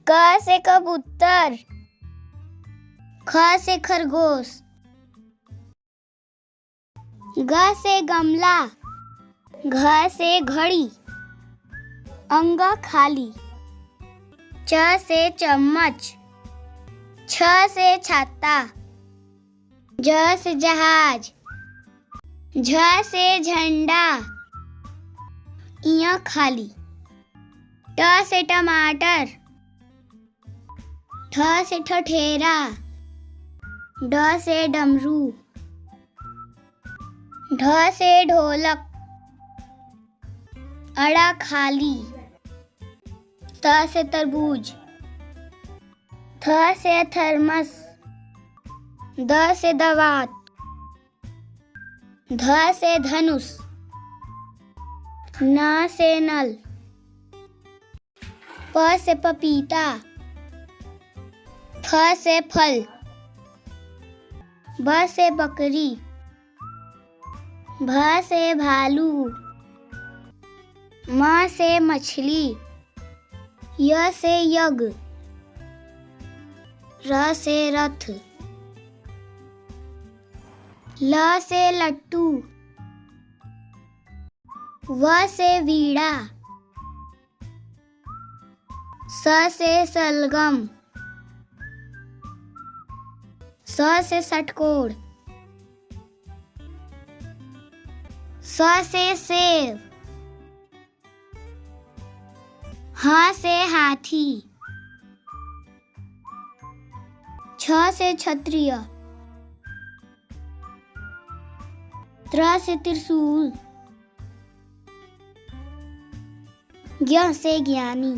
क से कबूतर, ख से खरगोश, ग से गमला, घ से घड़ी, अंग खाली, च से चम्मच, छ से छाता, ज से जहाज, झ से झंडा, इया खाली, ट से टमाटर, ठ से ठठेरा, ड से डमरू, ढ से ढोलक, अड़ा खाली, त से तरबूज, थ से थर्मस, द से दवात, ध से धनुष, न से नल, प से पपीता, फ से फल, ब से बकरी, भ से भालू, म से मछली, य से यज्ञ, र से रथ, ल से लट्टू, व से वीणा, स से सलगम, स से षटकोण, स से सेब, ह से हाथी, छ से क्षत्रिय, त्र से त्रिशूल, ज्ञ से ज्ञानी।